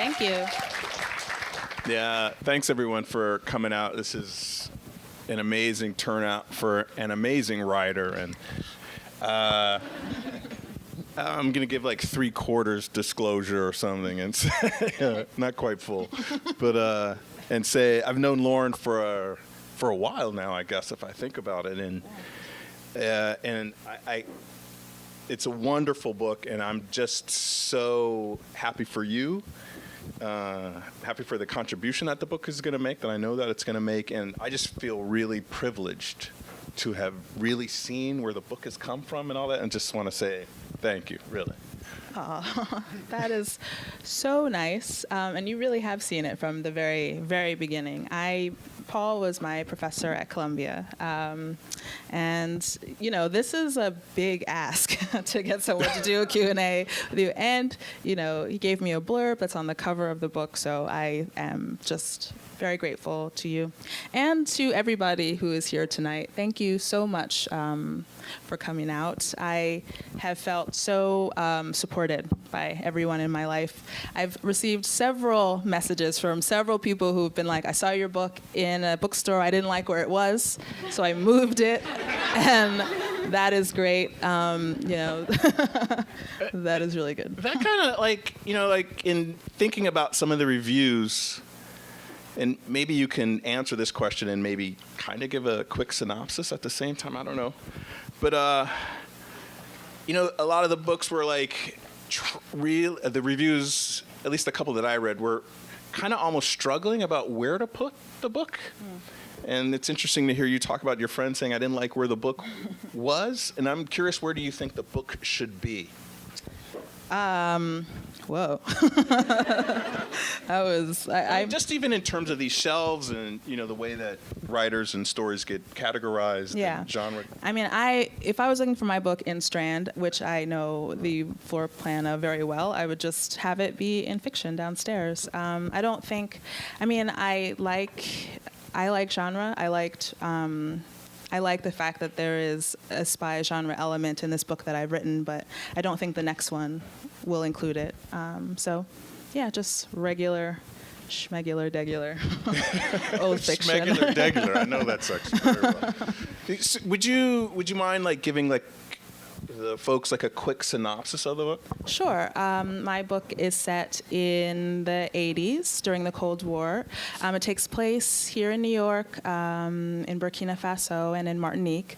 Thank you. Yeah, thanks everyone for coming out. This is an amazing turnout for an amazing writer, and I'm gonna give like 3/4 disclosure or something, and say, not quite full, but and say I've known Lauren for a while now, I guess, if I think about it, and I it's a wonderful book, and I'm just so happy for you. Happy for the contribution that the book is going to make, that I know that it's going to make, and I just feel really privileged to have really seen where the book has come from and all that, and just want to say thank you, really. Oh, that is so nice, and you really have seen it from the very, very beginning. Paul was my professor at Columbia, and this is a big ask to get someone to do a Q&A with you. And he gave me a blurb that's on the cover of the book, so I am just very grateful to you and to everybody who is here tonight. Thank you so much for coming out. I have felt so supported by everyone in my life. I've received several messages from several people who've been like, I saw your book in a bookstore. I didn't like where it was, so I moved it. And that is great. That is really good. That kind of like in thinking about some of the reviews, and maybe you can answer this question and maybe kind of give a quick synopsis at the same time. I don't know. But, a lot of the books were like the reviews, at least a couple that I read, were kind of almost struggling about where to put the book. And it's interesting to hear you talk about your friend saying, I didn't like where the book was. And I'm curious, where do you think the book should be? Whoa. I just even in terms of these shelves and, the way that writers and stories get categorized and genre. I mean, if I was looking for my book in Strand, which I know the floor plan of very well, I would just have it be in fiction downstairs. I like genre. I like the fact that there is a spy genre element in this book that I've written, but I don't think the next one will include it. Just regular, schmegular, degular, old fiction. Schmegular, degular. I know that section very well. Would you mind giving the folks a quick synopsis of the book? Sure. My book is set in the 80s during the Cold War. It takes place here in New York, in Burkina Faso, and in Martinique.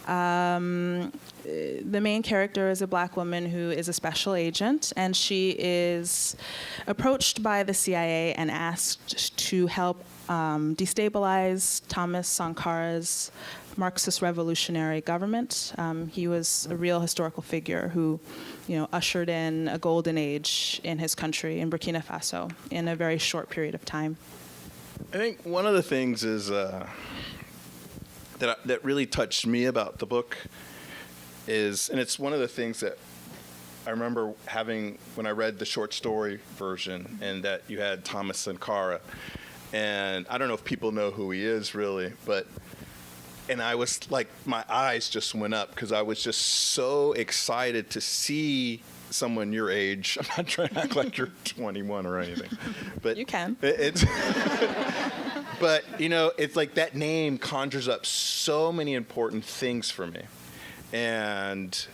The main character is a black woman who is a special agent, and she is approached by the CIA and asked to help destabilize Thomas Sankara's Marxist revolutionary government. He was a real historical figure who, ushered in a golden age in his country, in Burkina Faso, in a very short period of time. I think one of the things is that really touched me about the book is, and it's one of the things that I remember having when I read the short story version, and that you had Thomas Sankara, and I don't know if people know who he is really, and I was like, my eyes just went up because I was just so excited to see someone your age. I'm not trying to act like you're 21 or anything, but you can. But it's like that name conjures up so many important things for me, and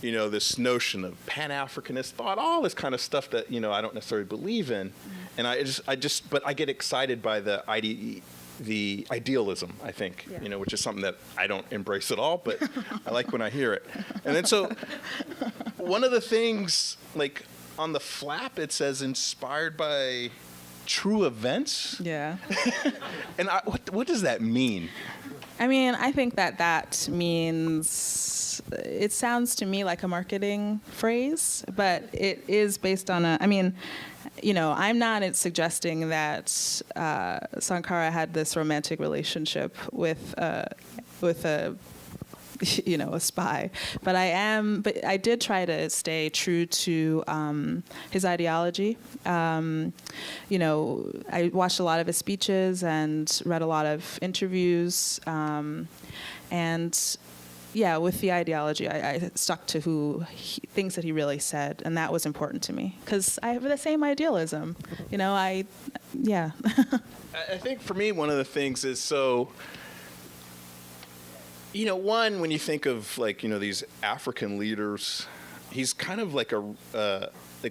this notion of Pan-Africanist thought, all this kind of stuff that I don't necessarily believe in, and but I get excited by the idealism, I think, which is something that I don't embrace at all, but I like when I hear it. And then so one of the things, on the flap, it says inspired by true events. Yeah. And what does that mean? I mean, I think that means, it sounds to me like a marketing phrase, but it is based on I'm not suggesting that Sankara had this romantic relationship with a spy, but I did try to stay true to his ideology. I watched a lot of his speeches and read a lot of interviews, and with the ideology, I stuck to things that he really said, and that was important to me because I have the same idealism. I think for me, one of the things is one, when you think of these African leaders, he's kind of like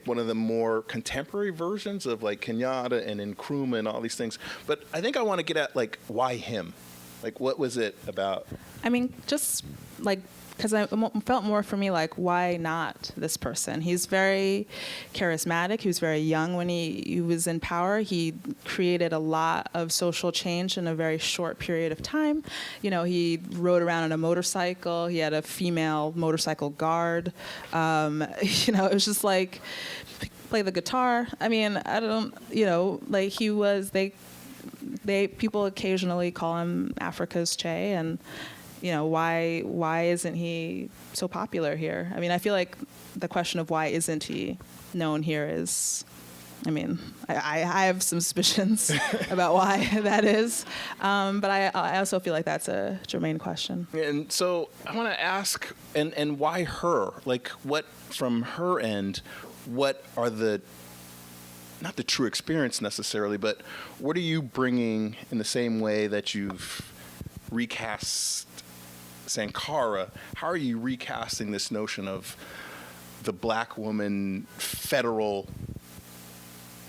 one of the more contemporary versions of Kenyatta and Nkrumah and all these things. But I think I want to get at why him? What was it about? I mean, just because I felt more for me why not this person? He's very charismatic. He was very young when he was in power. He created a lot of social change in a very short period of time. He rode around on a motorcycle. He had a female motorcycle guard. It was just play the guitar. I mean, I don't, he was, people occasionally call him Africa's Che, and why isn't he so popular here? I mean, I feel like the question of why isn't he known here is, I have some suspicions about why that is, but I also feel like that's a germane question. And so I want to ask, and why her? What from her end? What are not the true experience necessarily, but what are you bringing in the same way that you've recast Sankara? How are you recasting this notion of the black woman federal,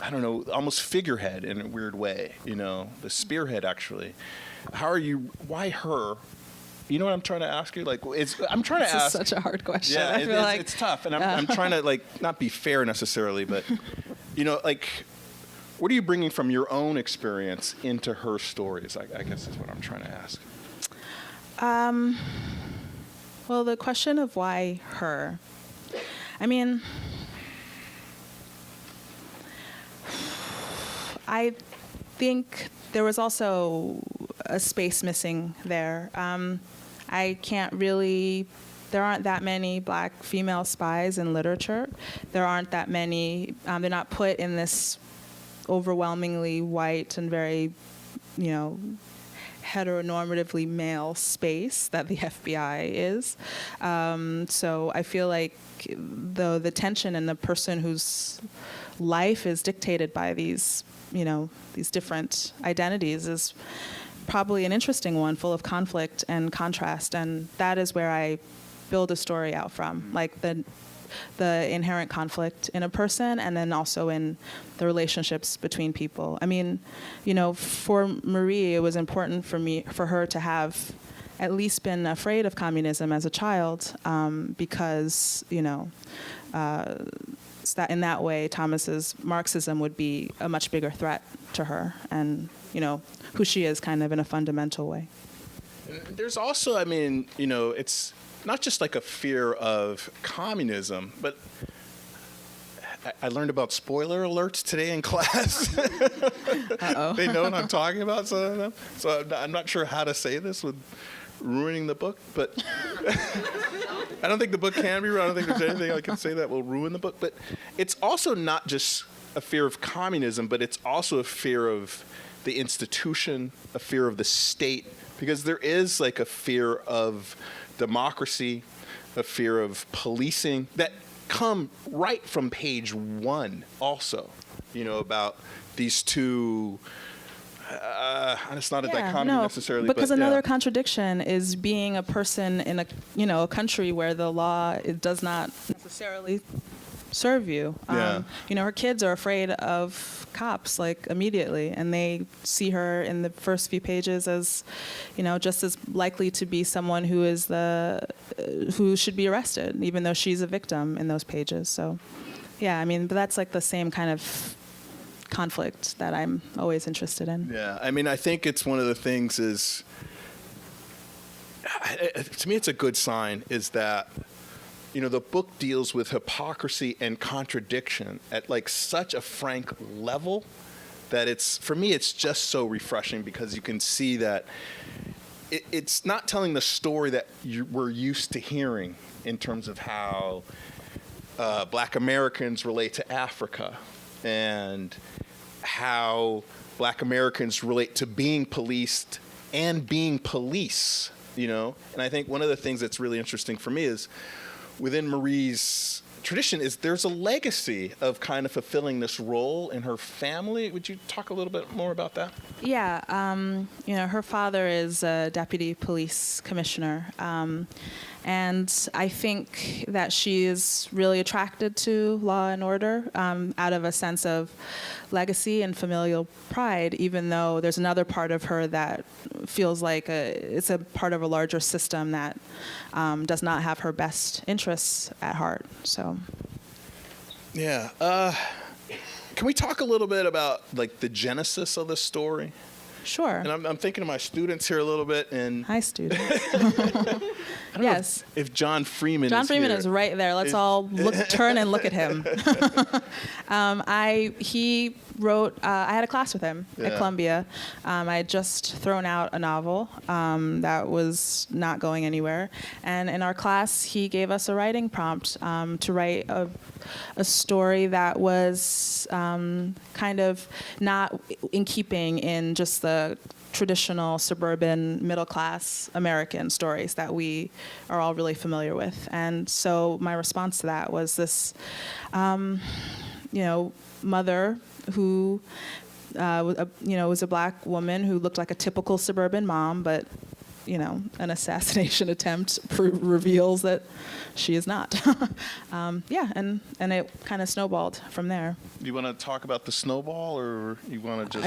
I don't know, almost figurehead in a weird way, the spearhead actually? Why her? You know what I'm trying to ask you? I'm trying to ask. This is such a hard question. Yeah, I feel it's tough, and I'm trying to not be fair necessarily, but what are you bringing from your own experience into her stories? I guess is what I'm trying to ask. Well, the question of why her? I mean, I think there was also a space missing there. There aren't that many black female spies in literature. There aren't that many, they're not put in this overwhelmingly white and very, heteronormatively male space that the FBI is. So I feel like the tension in the person whose life is dictated by these different identities is probably an interesting one, full of conflict and contrast, and that is where I build a story out from, the inherent conflict in a person, and then also in the relationships between people. I mean, for Marie, it was important for her to have at least been afraid of communism as a child, because that in that way, Thomas's Marxism would be a much bigger threat to her, and who she is, kind of in a fundamental way. There's also, it's not just a fear of communism, but I learned about spoiler alerts today in class. Uh-oh. They know what I'm talking about, some of them. So I'm not sure how to say this with ruining the book, but I don't think the book can be ruined. I don't think there's anything I can say that will ruin the book. But it's also not just a fear of communism, but it's also a fear of the institution, a fear of the state, because there is a fear of democracy, a fear of policing that come right from page 1 also, about these two, it's not a dichotomy necessarily. Because another contradiction is being a person in a country where the law does not necessarily serve you. Her kids are afraid of cops immediately, and they see her in the first few pages as just as likely to be someone who should be arrested, even though she's a victim in those pages. So but that's the same kind of conflict that I'm always interested in. I think it's one of the things is, to me it's a good sign, is that the book deals with hypocrisy and contradiction at such a frank level that for me it's just so refreshing, because you can see that it's not telling the story that we're used to hearing in terms of how black Americans relate to Africa and how black Americans relate to being policed and being police. And I think one of the things that's really interesting for me is within Marie's tradition is there's a legacy of kind of fulfilling this role in her family. Would you talk a little bit more about that? Yeah, her father is a deputy police commissioner, and I think that she is really attracted to law and order out of a sense of legacy and familial pride, even though there's another part of her that feels like it's a part of a larger system that does not have her best interests at heart. So, yeah. Can we talk a little bit about like the genesis of the story? Sure. And I'm thinking of my students here a little bit. And hi, students. I don't know if John Freeman is right there. Let's all turn and look at him. He wrote, I had a class with him at Columbia. I had just thrown out a novel that was not going anywhere. And in our class, he gave us a writing prompt to write a story that was kind of not in keeping in just the traditional suburban middle-class American stories that we are all really familiar with. And so my response to that was this, mother who was a black woman who looked like a typical suburban mom, but an assassination attempt reveals that she is not. And it kind of snowballed from there. Do you want to talk about the snowball, or you want to just?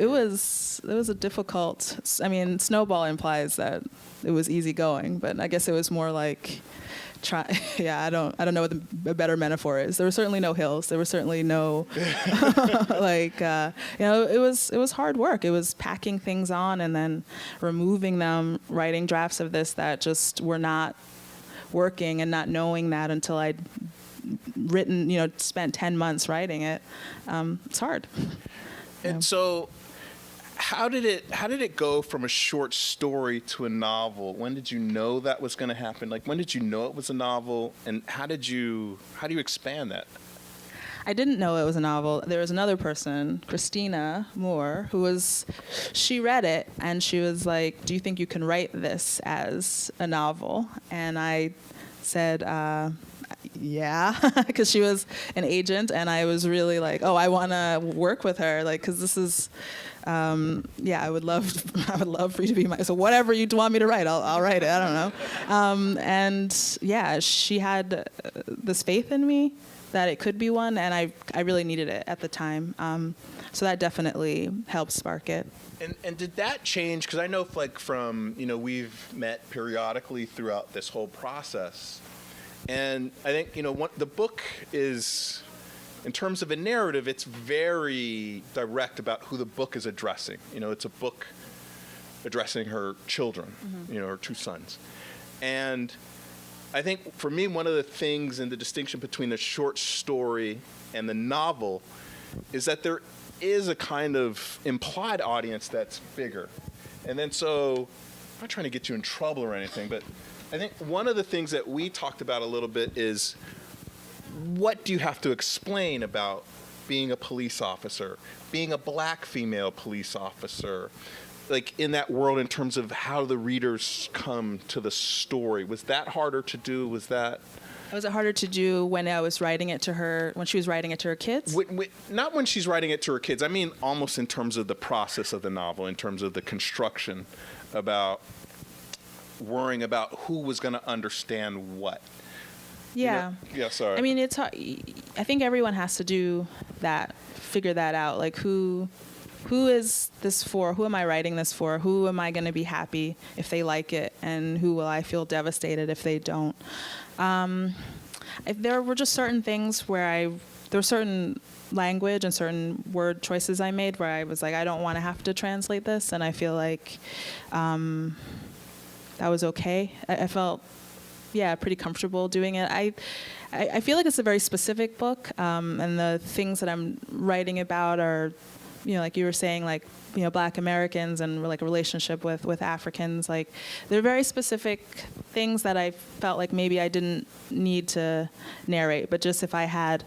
It was a difficult. Snowball implies that it was easy going, but I guess it was more like. I don't know what a better metaphor is. There were certainly no hills. There was certainly no, it was hard work. It was packing things on and then removing them, writing drafts of this that just were not working, and not knowing that until I'd written, spent 10 months writing it. It's hard. And so, how did it go from a short story to a novel? When did you know that was going to happen? Like, when did you know it was a novel, and how do you expand that? I didn't know it was a novel. There was another person, Christina Moore, she read it and she was like, "Do you think you can write this as a novel?" And I said, yeah, because she was an agent, and I was really like, oh, I want to work with her, like, because this is, I would love for you to be so whatever you want me to write, I'll write it. I don't know. She had this faith in me that it could be one, and I really needed it at the time. So that definitely helped spark it. And did that change? Because I know, we've met periodically throughout this whole process. And I think, the book is, in terms of a narrative, it's very direct about who the book is addressing. It's a book addressing her children, her two sons. And I think, for me, one of the things in the distinction between the short story and the novel is that there is a kind of implied audience that's bigger. And then I'm not trying to get you in trouble or anything, but I think one of the things that we talked about a little bit is, what do you have to explain about being a police officer, being a black female police officer, like in that world, in terms of how the readers come to the story? Was that harder to do? Was it harder to do when I was writing it to her, when she was writing it to her kids? Not when she's writing it to her kids. I mean, almost in terms of the process of the novel, in terms of the construction, about worrying about who was going to understand what. Yeah. Yeah, sorry. I mean, it's hard. I think everyone has to do that, figure that out. Like, who is this for? Who am I writing this for? Who am I going to be happy if they like it? And who will I feel devastated if they don't? There were just certain things where there were certain language and certain word choices I made where I was like, I don't want to have to translate this. And I feel like that was okay. I felt, pretty comfortable doing it. I feel like it's a very specific book, and the things that I'm writing about are, like you were saying, like, Black Americans and like a relationship with Africans. Like, they're very specific things that I felt like maybe I didn't need to narrate, but just if I had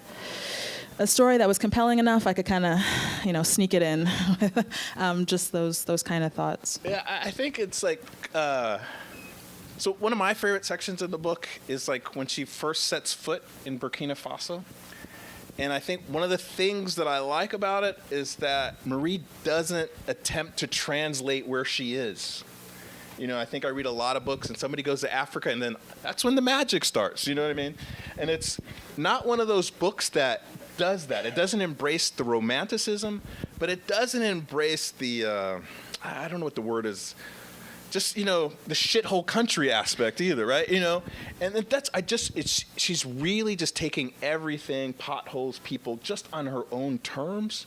a story that was compelling enough, I could kind of, sneak it in. Just those kind of thoughts. Yeah, I think it's like, so one of my favorite sections in the book is like when she first sets foot in Burkina Faso. And I think one of the things that I like about it is that Marie doesn't attempt to translate where she is. I think I read a lot of books and somebody goes to Africa and then that's when the magic starts, you know what I mean? And it's not one of those books that does that. It doesn't embrace the romanticism, but it doesn't embrace the, I don't know what the word is, just, the shithole country aspect either, right? And she's really just taking everything, potholes, people, just on her own terms.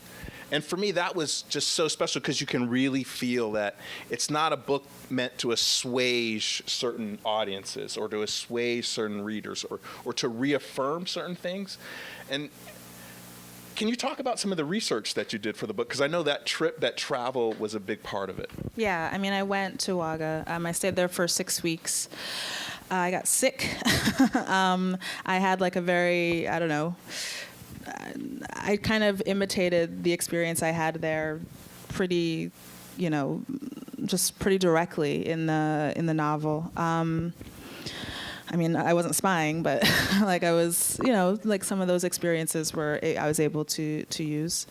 And for me, that was just so special because you can really feel that it's not a book meant to assuage certain audiences or to assuage certain readers or to reaffirm certain things. And can you talk about some of the research that you did for the book? Because I know that travel was a big part of it. Yeah, I went to Ouaga. I stayed there for 6 weeks. I got sick. I had like a very, I kind of imitated the experience I had there pretty, just pretty directly in the novel. I wasn't spying, but like I was, like some of those experiences were I was able to use.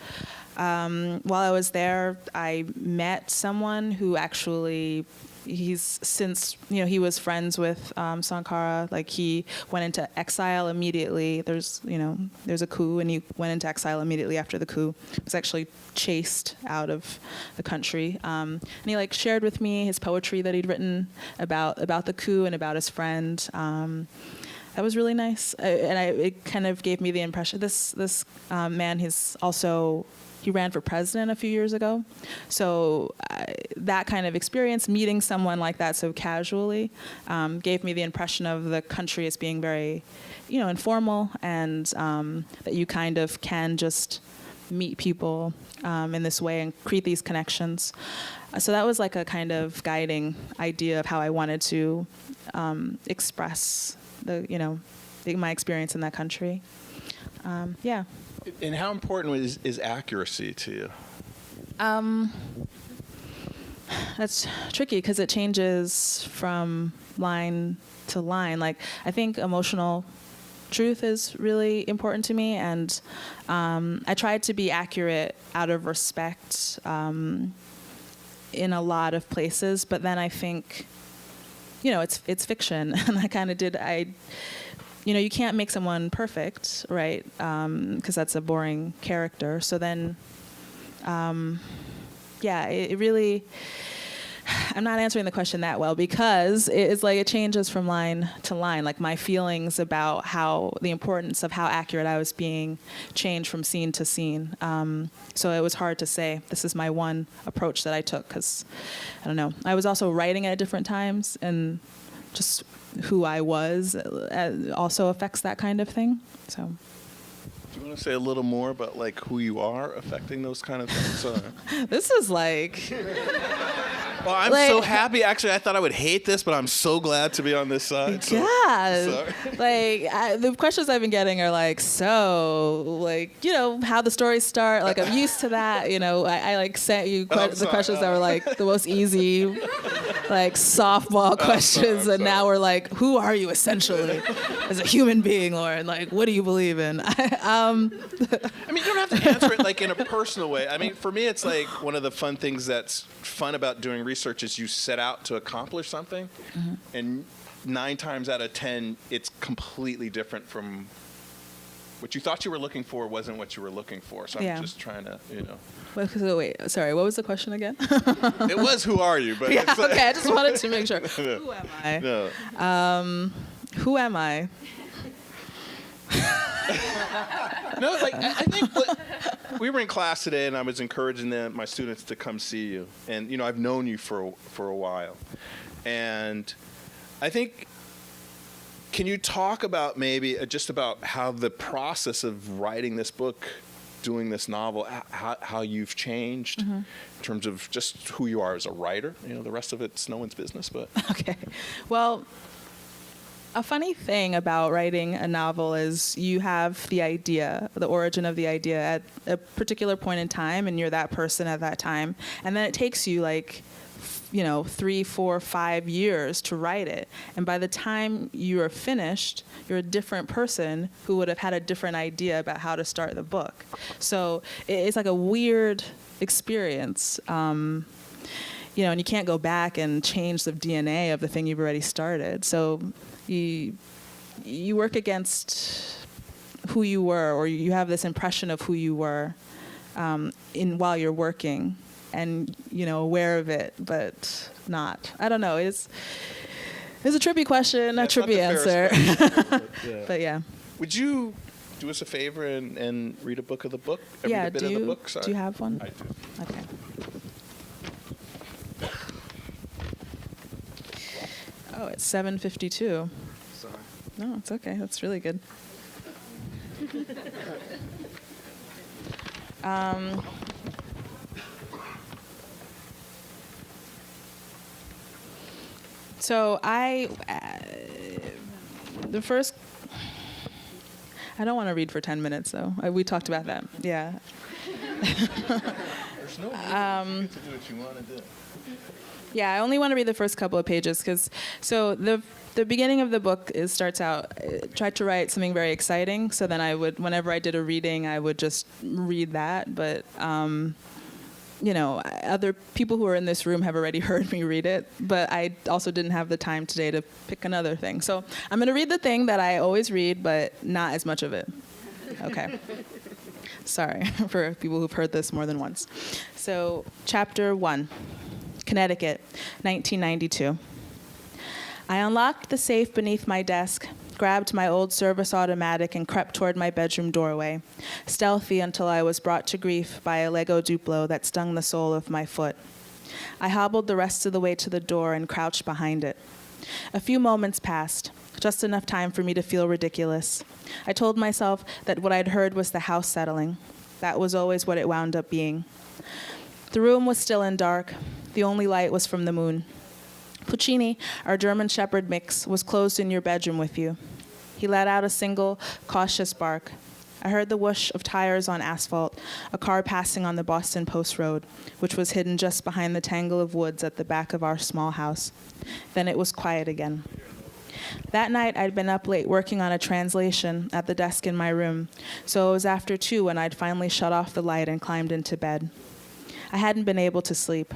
While I was there, I met someone who actually, he's since, he was friends with Sankara. Like he went into exile immediately. There's a coup, and he went into exile immediately after the coup. He was actually chased out of the country. And he like shared with me his poetry that he'd written about the coup and about his friend. That was really nice, it kind of gave me the impression this man, he ran for president a few years ago. So that kind of experience, meeting someone like that so casually, gave me the impression of the country as being very, informal, and that you kind of can just meet people in this way and create these connections. So that was like a kind of guiding idea of how I wanted to express my experience in that country. Yeah. And how important is accuracy to you? That's tricky because it changes from line to line. Like, I think emotional truth is really important to me, and I tried to be accurate out of respect in a lot of places, but then I think, it's fiction, and I kind of did. You can't make someone perfect, right? Because that's a boring character. So then, it really, I'm not answering the question that well because it's like it changes from line to line. Like my feelings about the importance of how accurate I was being changed from scene to scene. So it was hard to say, this is my one approach that I took because, I don't know. I was also writing at different times, and just who I was also affects that kind of thing. So, do you want to say a little more about like who you are affecting those kind of things? This is like. Well, I'm so happy. Actually, I thought I would hate this, but I'm so glad to be on this side. So, yeah. The questions I've been getting are like, how the stories start. Like, I'm used to that. I like sent you the questions that were like the most easy, like softball questions, and now we're like, who are you essentially as a human being, Lauren? Like, what do you believe in? I mean, you don't have to answer it like in a personal way. I mean, for me, it's like one of the fun things that's fun about doing research is you set out to accomplish something, mm-hmm. and 9 times out of 10, it's completely different from what you thought you were looking for wasn't what you were looking for. So I'm just trying to, Wait, sorry, what was the question again? It was, who are you? But yeah, okay, I just wanted to make sure. No. Who am I? No. Who am I? No, like I think we were in class today, and I was encouraging my students to come see you. And I've known you for a while, and I think, can you talk about maybe just about how the process of writing this book, doing this novel, how you've changed mm-hmm. in terms of just who you are as a writer? The rest of it's no one's business, but okay, well. A funny thing about writing a novel is you have the idea, the origin of the idea at a particular point in time, and you're that person at that time. And then it takes you 3, 4, 5 years to write it. And by the time you are finished, you're a different person who would have had a different idea about how to start the book. So it's like a weird experience. And you can't go back and change the DNA of the thing you've already started. So you work against who you were, or you have this impression of who you were while you're working, and aware of it, but not. I don't know. It's a trippy question, a trippy answer. But yeah. Would you do us a favor and read a book of the book? Yeah. Read a bit of the book? Sorry. Do you have one? I do. Okay. Oh, it's 7:52. Sorry. No, it's okay. That's really good. So I don't want to read for 10 minutes, though. We talked about that. Yeah. There's no need to do what you want to do. Yeah, I only want to read the first couple of pages so the beginning of the book starts out, tried to write something very exciting. So then whenever I did a reading, I would just read that. But, other people who are in this room have already heard me read it. But I also didn't have the time today to pick another thing. So I'm going to read the thing that I always read, but not as much of it. Okay. Sorry for people who've heard this more than once. So chapter 1. Connecticut, 1992. I unlocked the safe beneath my desk, grabbed my old service automatic, and crept toward my bedroom doorway, stealthy until I was brought to grief by a Lego Duplo that stung the sole of my foot. I hobbled the rest of the way to the door and crouched behind it. A few moments passed, just enough time for me to feel ridiculous. I told myself that what I'd heard was the house settling. That was always what it wound up being. The room was still and dark. The only light was from the moon. Puccini, our German Shepherd mix, was closed in your bedroom with you. He let out a single, cautious bark. I heard the whoosh of tires on asphalt, a car passing on the Boston Post Road, which was hidden just behind the tangle of woods at the back of our small house. Then it was quiet again. That night, I'd been up late working on a translation at the desk in my room, so it was after 2 when I'd finally shut off the light and climbed into bed. I hadn't been able to sleep.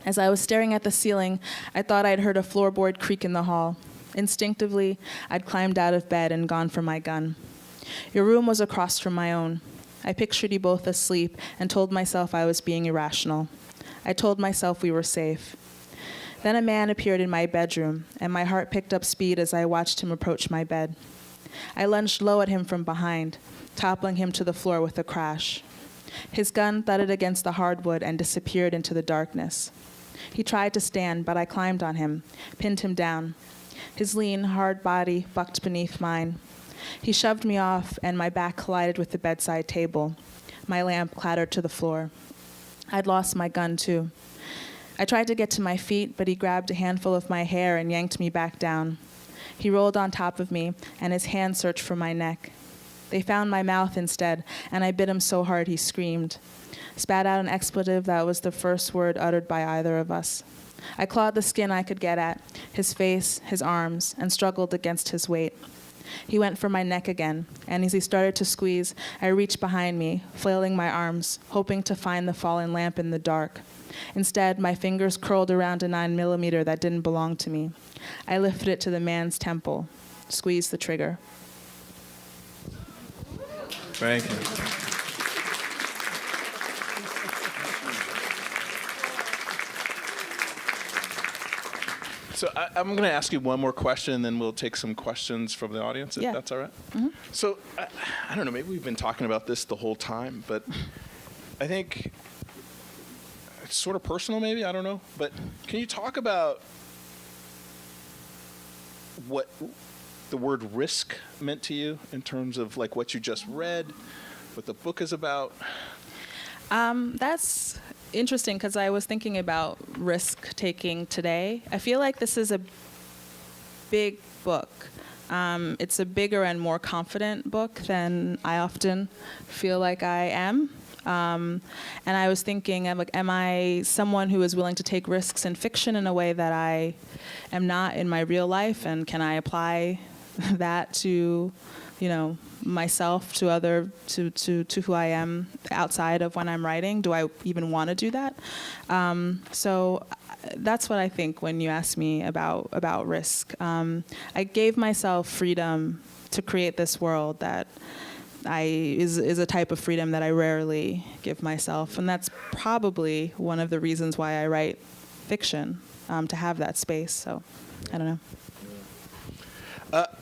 As I was staring at the ceiling, I thought I'd heard a floorboard creak in the hall. Instinctively, I'd climbed out of bed and gone for my gun. Your room was across from my own. I pictured you both asleep and told myself I was being irrational. I told myself we were safe. Then a man appeared in my bedroom, and my heart picked up speed as I watched him approach my bed. I lunged low at him from behind, toppling him to the floor with a crash. His gun thudded against the hardwood and disappeared into the darkness. He tried to stand, but I climbed on him, pinned him down. His lean, hard body bucked beneath mine. He shoved me off, and my back collided with the bedside table. My lamp clattered to the floor. I'd lost my gun, too. I tried to get to my feet, but he grabbed a handful of my hair and yanked me back down. He rolled on top of me, and his hand searched for my neck. They found my mouth instead, and I bit him so hard he screamed. Spat out an expletive that was the first word uttered by either of us. I clawed the skin I could get at, his face, his arms, and struggled against his weight. He went for my neck again, and as he started to squeeze, I reached behind me, flailing my arms, hoping to find the fallen lamp in the dark. Instead, my fingers curled around a 9mm that didn't belong to me. I lifted it to the man's temple, squeezed the trigger. Thank you. So I'm going to ask you one more question, and then we'll take some questions from the audience, if that's all right. Mm-hmm. So I don't know, maybe we've been talking about this the whole time, but I think it's sort of personal maybe, I don't know. But can you talk about what the word risk meant to you in terms of like what you just read, what the book is about? That's interesting because I was thinking about risk taking today. I feel like this is a big book. It's a bigger and more confident book than I often feel like I am. And I was thinking, I'm like, am I someone who is willing to take risks in fiction in a way that I am not in my real life? And can I apply that to, myself, to who I am outside of when I'm writing? Do I even want to do that? So that's what I think when you ask me about risk. I gave myself freedom to create this world that is a type of freedom that I rarely give myself, and that's probably one of the reasons why I write fiction, to have that space. So, I don't know.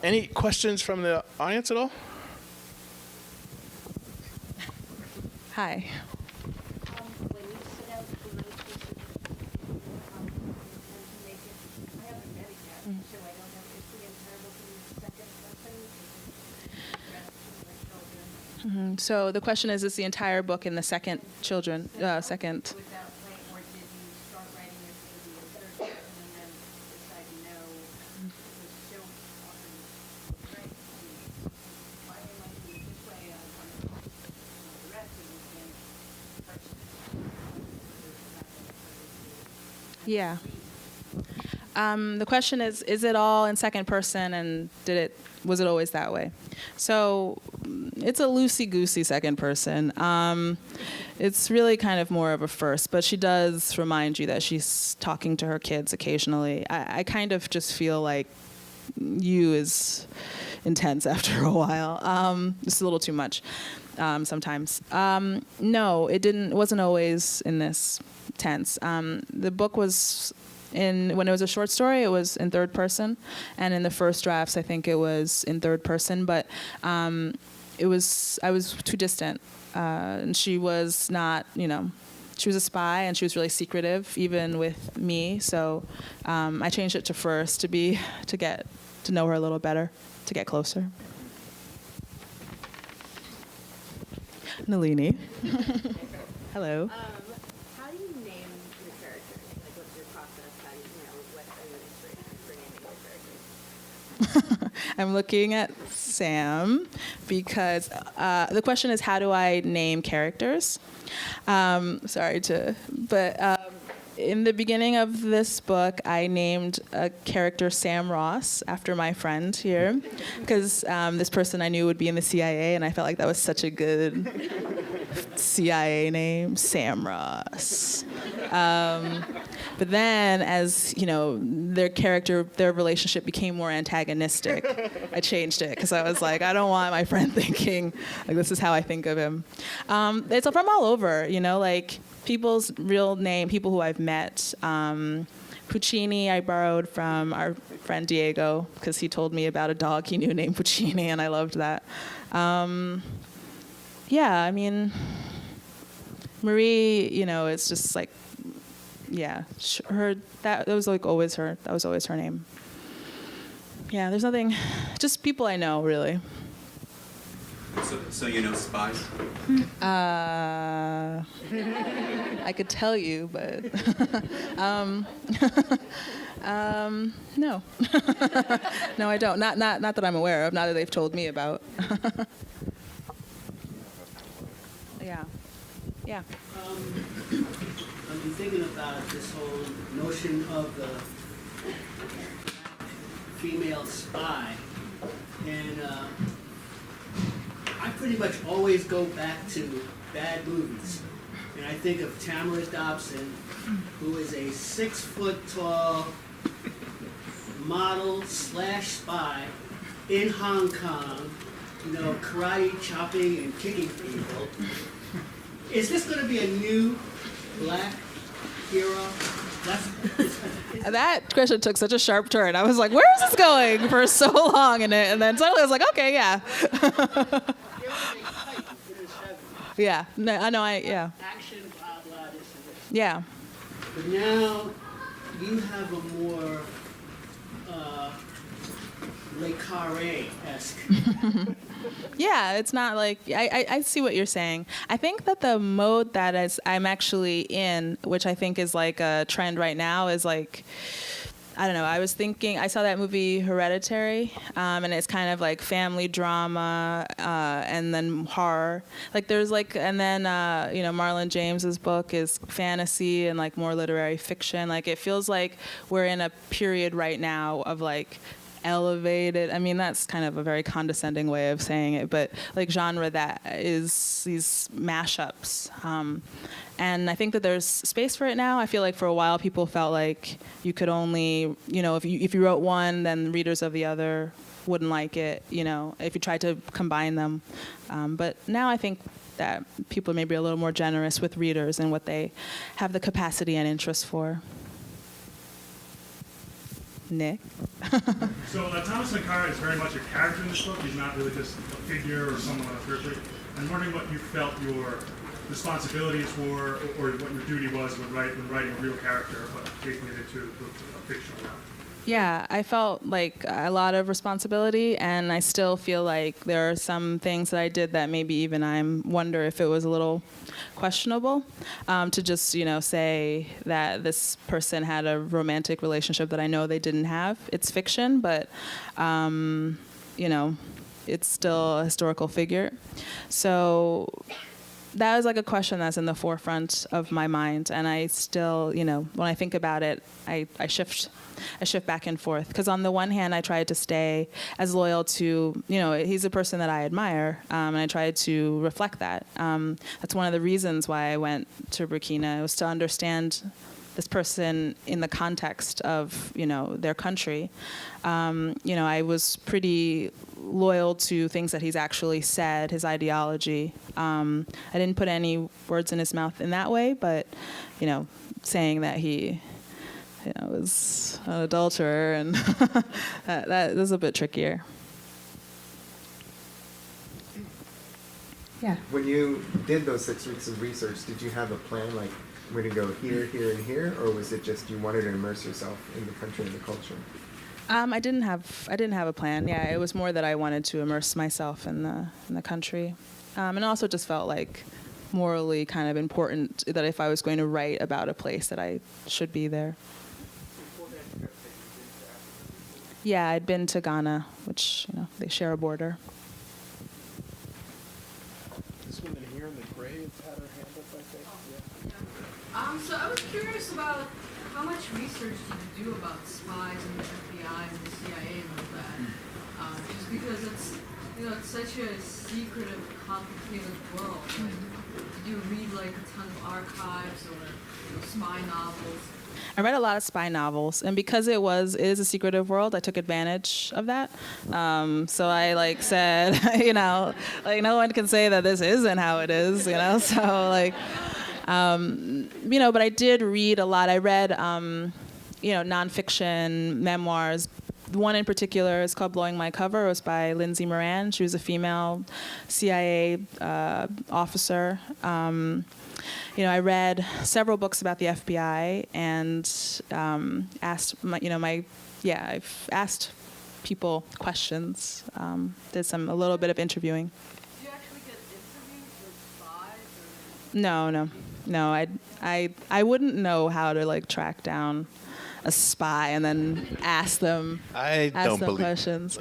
Any questions from the audience at all? Hi. When you set out the most and make it, I haven't read it yet, so I don't know. Is the entire book in the second person? So the question is the entire book in the second children, second? Without playing, or did you start writing it maybe in third person and then decide no? It was so often right. Why am I doing it this way? I want to the rest of it in first. Yeah. The question is it all in second person, and was it always that way? So it's a loosey-goosey second person. It's really kind of more of a first, but she does remind you that she's talking to her kids occasionally. I kind of just feel like you is intense after a while. It's a little too much sometimes. No, it wasn't always in this tense. The book was when it was a short story, it was in third person, and in the first drafts, I think it was in third person. But I was too distant, and she was not. She was a spy, and she was really secretive, even with me. So I changed it to first to get to know her a little better, to get closer. Nalini. Hello. How do you name your characters? Like, what's your process? How do what are your inspirations for naming your characters? I'm looking at Sam because the question is, how do I name characters? In the beginning of this book, I named a character Sam Ross after my friend here, because this person I knew would be in the CIA, and I felt like that was such a good CIA name, Sam Ross. But then, as their relationship became more antagonistic, I changed it because I was like, I don't want my friend thinking like this is how I think of him. It's from all over, like people's real name, people who I've met. Puccini, I borrowed from our friend Diego because he told me about a dog he knew named Puccini, and I loved that. Marie, it's just like, that was like always her. That was always her name. Yeah, there's nothing, just people I know, really. So spies? I could tell you, but no. No, I don't. Not that I'm aware of. Not that they've told me about. Yeah. I've been thinking about this whole notion of the female spy, and I pretty much always go back to bad movies. And I think of Tamara Dobson, who is a 6-foot-tall model/spy in Hong Kong, karate chopping and kicking people. Is this going to be a new black hero? That question took such a sharp turn. I was like, where is this going for so long in it? And then suddenly I was like, okay, yeah. Yeah. No, I know, yeah. Action, blah, blah, this and this. Yeah. But now you have a more Le Carré-esque. Yeah, it's not like, I see what you're saying. I think that the mode that I'm actually in, which I think is like a trend right now, is like I don't know. I was thinking, I saw that movie Hereditary, and it's kind of like family drama, and then horror. Like there's like, and then, Marlon James's book is fantasy and like more literary fiction. Like it feels like we're in a period right now of like elevated, I mean, that's kind of a very condescending way of saying it, but like genre that is these mashups. And I think that there's space for it now. I feel like for a while people felt like you could only, if you wrote one, then readers of the other wouldn't like it, if you tried to combine them. But now I think that people are maybe a little more generous with readers and what they have the capacity and interest for. Nick? So Thomas Sankara is very much a character in this book. He's not really just a figure or someone on a periphery. I'm wondering what you felt your responsibilities were, or what your duty was when writing a real character, but taking it into a fictional realm. Yeah, I felt like a lot of responsibility, and I still feel like there are some things that I did that maybe even I wonder if it was a little questionable, to just, say that this person had a romantic relationship that I know they didn't have. It's fiction, but, it's still a historical figure. So that was like a question that's in the forefront of my mind, and I still, when I think about it, I shift back and forth. Because on the one hand, I tried to stay as loyal to, he's a person that I admire, and I tried to reflect that. That's one of the reasons why I went to Burkina, was to understand this person in the context of, their country. I was pretty loyal to things that he's actually said, his ideology. I didn't put any words in his mouth in that way, but, saying that he, was an adulterer, and that was a bit trickier. Yeah. When you did those 6 weeks of research, did you have a plan, like, we're going to go here, here, and here, or was it just you wanted to immerse yourself in the country and the culture? I didn't have a plan. Yeah, it was more that I wanted to immerse myself in the country, and also just felt like morally kind of important that if I was going to write about a place, that I should be there. Yeah, I'd been to Ghana, which they share a border. This woman here in the gray had her hand up, I think. Yeah. So I was curious about how much research did you do about spies and the FBI and the CIA and all that? Just because it's such a secretive, complicated world. Like, did you read like a ton of archives or spy novels? I read a lot of spy novels, and because it is a secretive world, I took advantage of that. So I said, no one can say that this isn't how it is, So but I did read a lot. I read, nonfiction memoirs. One in particular is called Blowing My Cover. It was by Lindsay Moran. She was a female CIA officer. I read several books about the FBI and I've asked people questions. Did a little bit of interviewing. Did you actually get interviews with spies? No. I wouldn't know how to track down a spy and then ask them questions.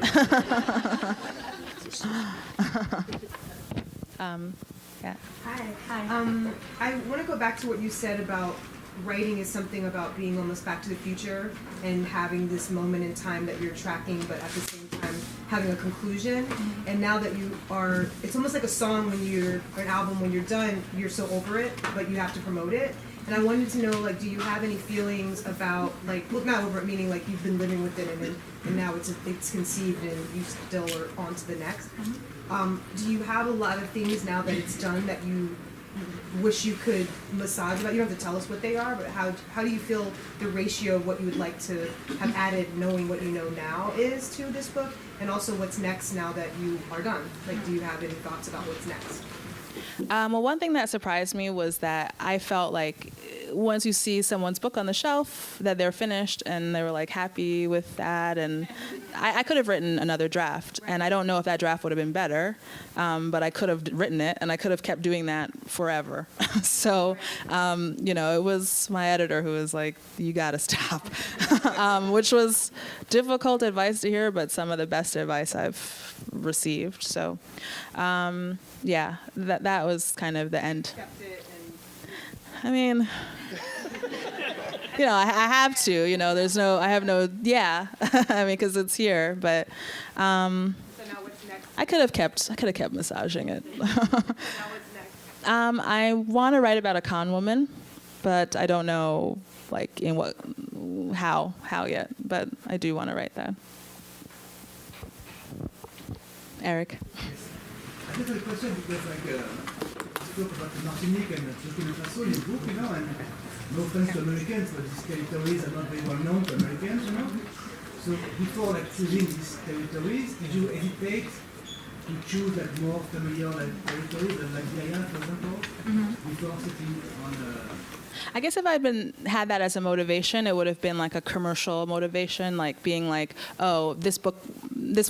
Yeah. Hi. I want to go back to what you said about writing is something about being almost back to the future and having this moment in time that you're tracking, but at the same time having a conclusion. And now that you are, it's almost like a song or an album, when you're done, you're so over it, but you have to promote it. And I wanted to know, do you have any feelings about, not over it, meaning you've been living with it and now it's conceived and you still are on to the next. Do you have a lot of things now that it's done that you wish you could massage about? You don't have to tell us what they are, but how do you feel the ratio of what you would like to have added, knowing what you know now is to this book, and also what's next now that you are done? Do you have any thoughts about what's next? Well, one thing that surprised me was that I felt like once you see someone's book on the shelf that they're finished and they were like happy with that, and I could have written another draft, and I don't know if that draft would have been better, but I could have written it, and I could have kept doing that forever. So, it was my editor who was like, "You got to stop," which was difficult advice to hear, but some of the best advice I've received. So, that was kind of the end. Kept it and I mean, I have to, I have no, I mean, because it's here, but so now what's next? I could have kept massaging it. Now what's next? I want to write about a con woman, but I don't know, like, in what, how yet, but I do want to write that. Eric. I just have a question because, you spoke about the Martinique and Burkina Faso in the book, and no offense to Americans, but these territories are not very well known to Americans, So before choosing these territories, did you hesitate to choose more familiar territories than Liberia, for example, before setting on I guess if I'd had that as a motivation, it would have been like a commercial motivation, like being like, oh, this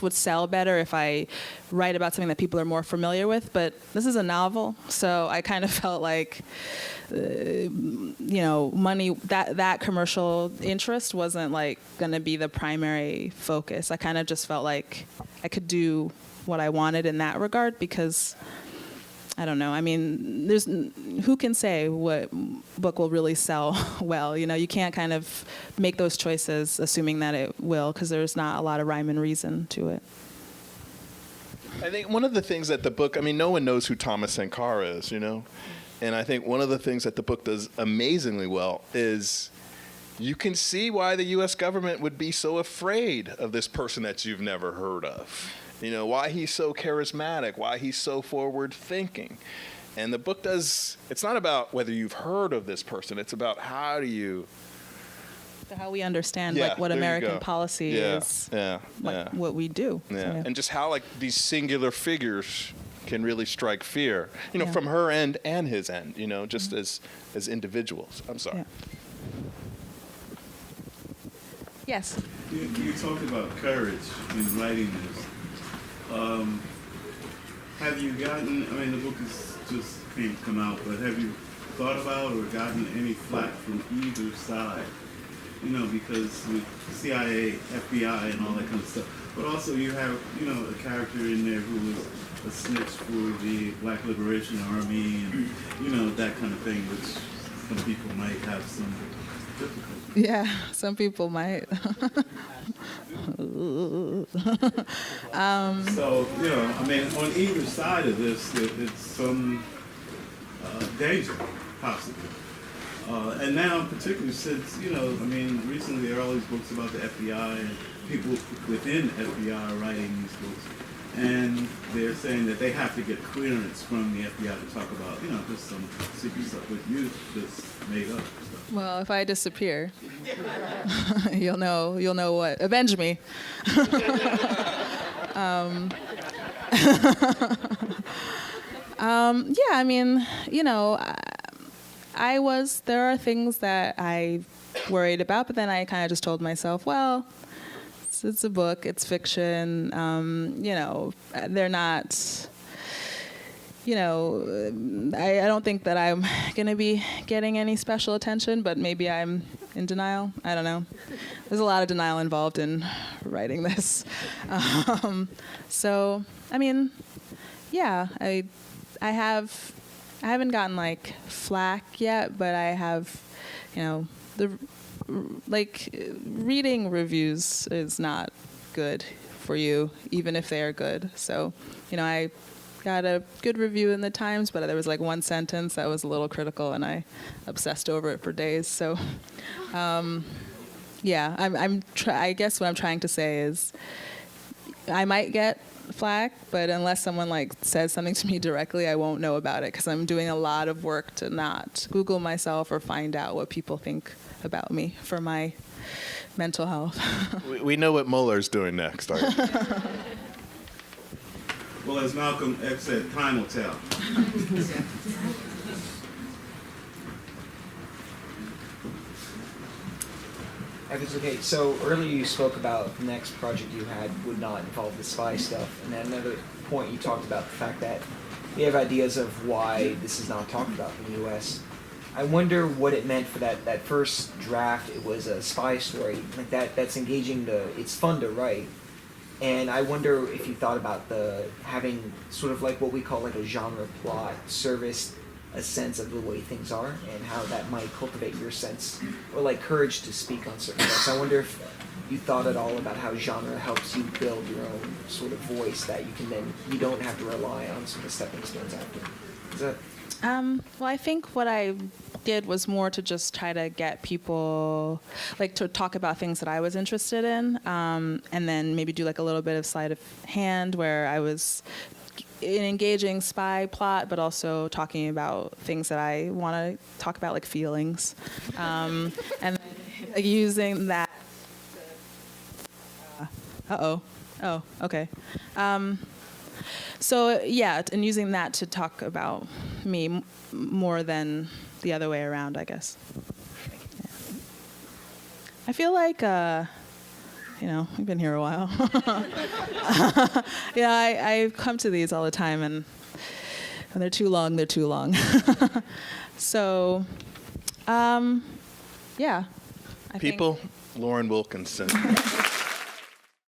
would sell better if I write about something that people are more familiar with. But this is a novel, so I kind of felt like, money, that commercial interest wasn't like going to be the primary focus. I kind of just felt like I could do what I wanted in that regard because, I don't know. I mean, who can say what book will really sell well? You can't kind of make those choices assuming that it will, because there's not a lot of rhyme and reason to it. I think one of the things that the book, no one knows who Thomas Sankara is, And I think one of the things that the book does amazingly well is you can see why the U.S. government would be so afraid of this person that you've never heard of. Why he's so charismatic, why he's so forward-thinking. And the book it's not about whether you've heard of this person, it's about how we understand what American policy is, what we do. Yeah. So, And just how these singular figures can really strike fear, from her end and his end, just as individuals. I'm sorry. Yeah. Yes. You talked about courage in writing this. Have you gotten, the book is just come out, but have you thought about or gotten any flack from either side? Because with CIA, FBI, and all that kind of stuff. But also you have, a character in there who was a snitch for the Black Liberation Army and, that kind of thing, which some people might have some difficulty. Yeah, some people might. So, on either side of this, it's some danger, possibly. And now, particularly since, recently there are all these books about the FBI and people within FBI are writing these books. And they're saying that they have to get clearance from the FBI to talk about, just some secret stuff that you just made up stuff. Well, if I disappear, you'll know what. Avenge me. There are things that I worried about, but then I kind of just told myself, well, it's a book, it's fiction, they're not, I don't think that I'm going to be getting any special attention, but maybe I'm in denial. I don't know. There's a lot of denial involved in writing this. I haven't gotten flack yet, but I have, reading reviews is not good for you, even if they are good. So, I got a good review in the Times, but there was one sentence that was a little critical, and I obsessed over it for days. So, I guess what I'm trying to say is, I might get flack, but unless someone says something to me directly, I won't know about it because I'm doing a lot of work to not Google myself or find out what people think about me for my mental health. We know what Mueller's doing next. Well, as Malcolm X said, time will tell. If it's okay. So earlier you spoke about the next project you had would not involve the spy stuff, and at another point you talked about the fact that you have ideas of why this is not talked about in the U.S. I wonder what it meant for that first draft. It was a spy story like that. That's engaging. It's fun to write, and I wonder if you thought about having sort of like what we call like a genre plot service a sense of the way things are, and how that might cultivate your sense or like courage to speak on certain things. I wonder if you thought at all about how genre helps you build your own sort of voice that you don't have to rely on sort of stepping stones after. Is that? Well, I think what I did was more to just try to get people, like, to talk about things that I was interested in, and then maybe do like a little bit of sleight of hand where I was an engaging spy plot, but also talking about things that I want to talk about, like feelings, and then, like, using that. Oh, okay. So yeah, and using that to talk about me more than the other way around, I guess. Yeah. I feel like, we've been here a while. Yeah, I come to these all the time, and when they're too long, they're too long. So, yeah. People, Lauren Wilkinson.